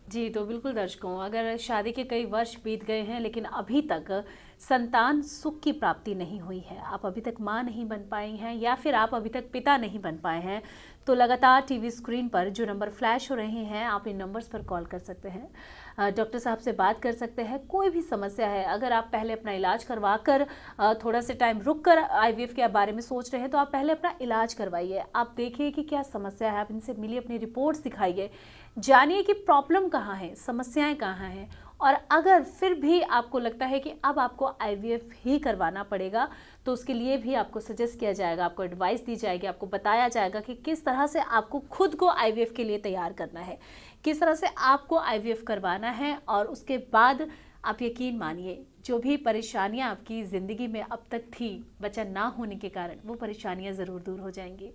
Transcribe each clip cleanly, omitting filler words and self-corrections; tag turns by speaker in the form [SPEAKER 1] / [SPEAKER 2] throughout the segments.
[SPEAKER 1] जी, तो बिल्कुल दर्शकों, अगर शादी के कई वर्ष बीत गए हैं लेकिन अभी तक संतान सुख की प्राप्ति नहीं हुई है, आप अभी तक माँ नहीं बन पाई हैं या फिर आप अभी तक पिता नहीं बन पाए हैं, तो लगातार टीवी स्क्रीन पर जो नंबर फ्लैश हो रहे हैं, आप इन नंबर्स पर कॉल कर सकते हैं, डॉक्टर साहब से बात कर सकते हैं। कोई भी समस्या है, अगर आप पहले अपना इलाज करवा कर थोड़ा सा टाइम रुक कर IVF के बारे में सोच रहे हैं, तो आप पहले अपना इलाज करवाइए। आप देखिए कि क्या समस्या है, आप इनसे मिलिए, अपनी रिपोर्ट्स दिखाइए, जानिए कि प्रॉब्लम कहाँ है, समस्याएं कहाँ हैं। और अगर फिर भी आपको लगता है कि अब आपको IVF ही करवाना पड़ेगा, तो उसके लिए भी आपको सजेस्ट किया जाएगा, आपको एडवाइस दी जाएगी, आपको बताया जाएगा कि किस तरह से आपको खुद को IVF के लिए तैयार करना है, किस तरह से आपको IVF करवाना है। और उसके बाद आप यकीन मानिए, जो भी परेशानियां आपकी ज़िंदगी में अब तक थी बच्चा ना होने के कारण, वो परेशानियां ज़रूर दूर हो जाएंगी।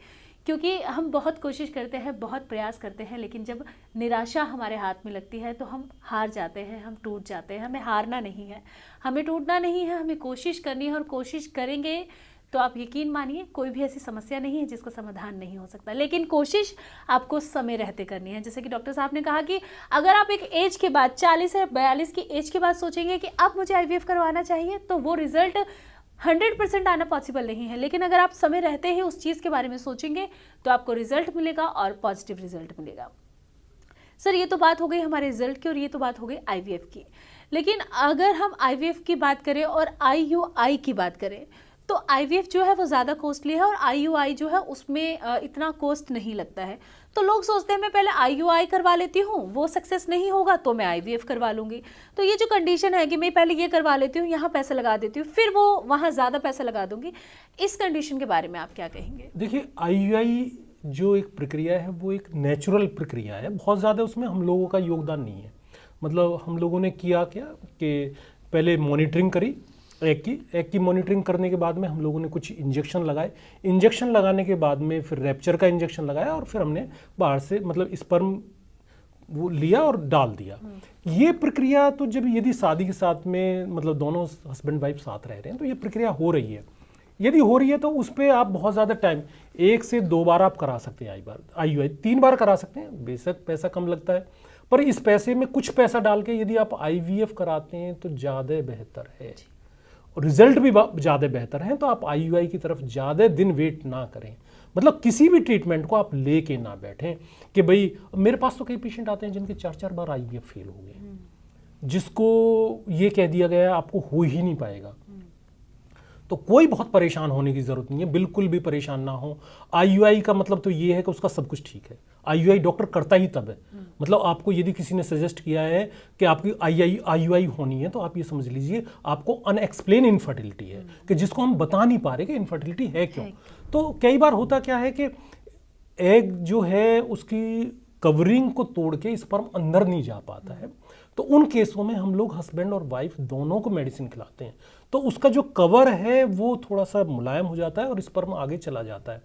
[SPEAKER 1] क्योंकि हम बहुत कोशिश करते हैं, बहुत प्रयास करते हैं, लेकिन जब निराशा हमारे हाथ में लगती है तो हम हार जाते हैं, हम टूट जाते हैं। हमें हारना नहीं है, हमें टूटना नहीं है, हमें कोशिश करनी है। और कोशिश करेंगे तो आप यकीन मानिए, कोई भी ऐसी समस्या नहीं है जिसका समाधान नहीं हो सकता, लेकिन कोशिश आपको समय रहते करनी है। जैसे कि डॉक्टर साहब ने कहा कि अगर आप एक एज के बाद 40 या 42 की एज के बाद सोचेंगे कि अब मुझे IVF करवाना चाहिए, तो वो रिजल्ट 100% आना पॉसिबल नहीं है। लेकिन अगर आप समय रहते ही उस चीज़ के बारे में सोचेंगे तो आपको रिजल्ट मिलेगा, और पॉजिटिव रिजल्ट मिलेगा। सर, ये तो बात हो गई हमारे रिजल्ट की, और ये तो बात हो गई IVF की। लेकिन अगर हम IVF की बात करें और IUI की बात करें, तो IVF जो है वो ज़्यादा कॉस्टली है, और IUI जो है उसमें इतना कॉस्ट नहीं लगता है। तो लोग सोचते हैं मैं पहले IUI करवा लेती हूँ, वो सक्सेस नहीं होगा तो मैं IVF करवा लूँगी। तो ये जो कंडीशन है कि मैं पहले ये करवा लेती हूँ, यहाँ पैसा लगा देती हूँ, फिर वो वहाँ ज़्यादा पैसा लगा दूँगी, इस कंडीशन के बारे में आप क्या कहेंगे?
[SPEAKER 2] देखिए, IUI जो एक प्रक्रिया है वो एक नेचुरल प्रक्रिया है, बहुत ज़्यादा उसमें हम लोगों का योगदान नहीं है। मतलब हम लोगों ने किया क्या कि पहले मॉनिटरिंग करी, एग की मॉनिटरिंग करने के बाद में हम लोगों ने कुछ इंजेक्शन लगाए, इंजेक्शन लगाने के बाद में फिर रैप्चर का इंजेक्शन लगाया, और फिर हमने बाहर से मतलब स्पर्म वो लिया और डाल दिया। ये प्रक्रिया तो जब यदि शादी के साथ में मतलब दोनों हस्बैंड वाइफ साथ रह रहे हैं तो ये प्रक्रिया हो रही है। यदि हो रही है तो उस पर आप बहुत ज़्यादा टाइम, 1 से 2 बार आप करा सकते हैं IUI, 3 बार करा सकते हैं, बेशक पैसा कम लगता है, पर इस पैसे में कुछ पैसा डाल के यदि आप IVF कराते हैं तो ज़्यादा बेहतर है, और रिजल्ट भी ज़्यादा बेहतर है। तो आप IUI की तरफ ज़्यादा दिन वेट ना करें। मतलब किसी भी ट्रीटमेंट को आप लेके ना बैठें कि भाई, मेरे पास तो कई पेशेंट आते हैं जिनके 4-4 बार IVF फेल हो गए, जिसको ये कह दिया गया है आपको हो ही नहीं पाएगा। तो कोई बहुत परेशान होने की ज़रूरत नहीं है, बिल्कुल भी परेशान ना हो। IUI का मतलब तो ये है कि उसका सब कुछ ठीक है। IUI डॉक्टर करता ही तब है, मतलब आपको यदि किसी ने सजेस्ट किया है कि आपकी IUI होनी है, तो आप ये समझ लीजिए आपको अनएक्सप्लेन इनफर्टिलिटी है, कि जिसको हम बता नहीं पा रहे कि इनफर्टिलिटी है क्यों। तो कई बार होता क्या है कि एग जो है उसकी कवरिंग को तोड़ के स्पर्म अंदर नहीं जा पाता है, तो उन केसों में हम लोग हस्बैंड और वाइफ दोनों को मेडिसिन खिलाते हैं, तो उसका जो कवर है वो थोड़ा सा मुलायम हो जाता है और स्पर्म आगे चला जाता है।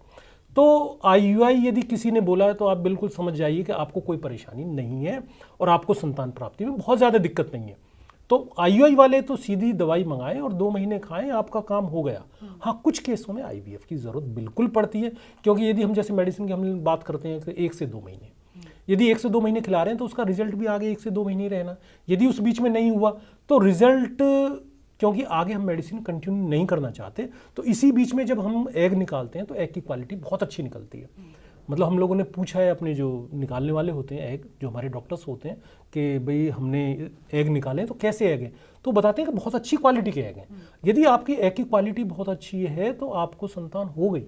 [SPEAKER 2] तो IUI यदि किसी ने बोला है तो आप बिल्कुल समझ जाइए कि आपको कोई परेशानी नहीं है और आपको संतान प्राप्ति में बहुत ज़्यादा दिक्कत नहीं है। तो IUI वाले तो सीधी दवाई मंगाएं और 2 महीने खाएं, आपका काम हो गया। हाँ, कुछ केसों में IVF की ज़रूरत बिल्कुल पड़ती है, क्योंकि यदि हम जैसे मेडिसिन की हम बात करते हैं 1 से 2 महीने, यदि 1 से 2 महीने खिला रहे हैं तो उसका रिजल्ट भी आगे 1 से 2 महीने रहना। यदि उस बीच में नहीं हुआ तो रिजल्ट, क्योंकि आगे हम मेडिसिन कंटिन्यू नहीं करना चाहते, तो इसी बीच में जब हम एग निकालते हैं तो एग की क्वालिटी बहुत अच्छी निकलती है। मतलब हम लोगों ने पूछा है अपने जो निकालने वाले होते हैं एग, जो हमारे डॉक्टर्स होते हैं, कि भाई हमने एग निकाले तो कैसे एग हैं, तो बताते हैं कि बहुत अच्छी क्वालिटी के एग हैं। यदि आपकी एग की क्वालिटी बहुत अच्छी है तो आपको संतान हो गई,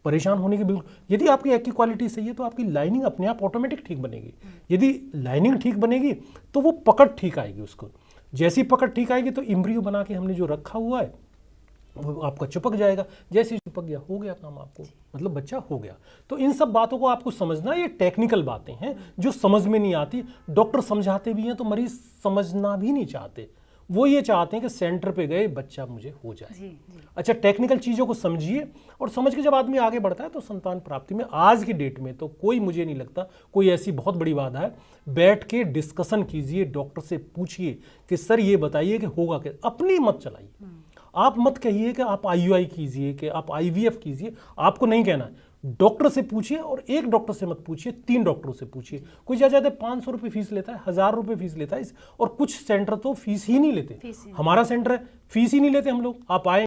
[SPEAKER 2] परेशान होने की बिल्कुल। यदि आपकी एग की क्वालिटी सही है तो आपकी लाइनिंग अपने आप ऑटोमेटिक ठीक बनेगी। यदि लाइनिंग ठीक बनेगी तो वो पकड़ ठीक आएगी, उसको जैसी पकड़ ठीक आएगी तो इम्ब्रियो बना के हमने जो रखा हुआ है वो आपका चिपक जाएगा, जैसे चिपक गया हो गया काम, आपको मतलब बच्चा हो गया। तो इन सब बातों को आपको समझना, ये टेक्निकल बातें हैं जो समझ में नहीं आती। डॉक्टर समझाते भी हैं तो मरीज समझना भी नहीं चाहते, वो ये चाहते हैं कि सेंटर पे गए बच्चा मुझे हो जाए।
[SPEAKER 1] जी।
[SPEAKER 2] अच्छा, टेक्निकल चीज़ों को समझिए, और समझ के जब आदमी आगे बढ़ता है तो संतान प्राप्ति में आज की डेट में तो कोई, मुझे नहीं लगता कोई ऐसी बहुत बड़ी बाधा है। बैठ के डिस्कशन कीजिए, डॉक्टर से पूछिए कि सर ये बताइए कि होगा क्या, अपनी मत चलाइए। आप मत कहिए कि आप IUI कीजिए, कि आप IVF कीजिए, आपको नहीं कहना है। डॉक्टर से पूछिए, और एक डॉक्टर से मत पूछिए, 3 डॉक्टरों से पूछिए। कोई ज्यादा 500 रुपये फीस लेता है, 1000 रुपये फीस लेता है, और कुछ सेंटर तो फीस ही नहीं लेते। हमारा सेंटर है, फीस ही नहीं लेते हम लोग। आप आए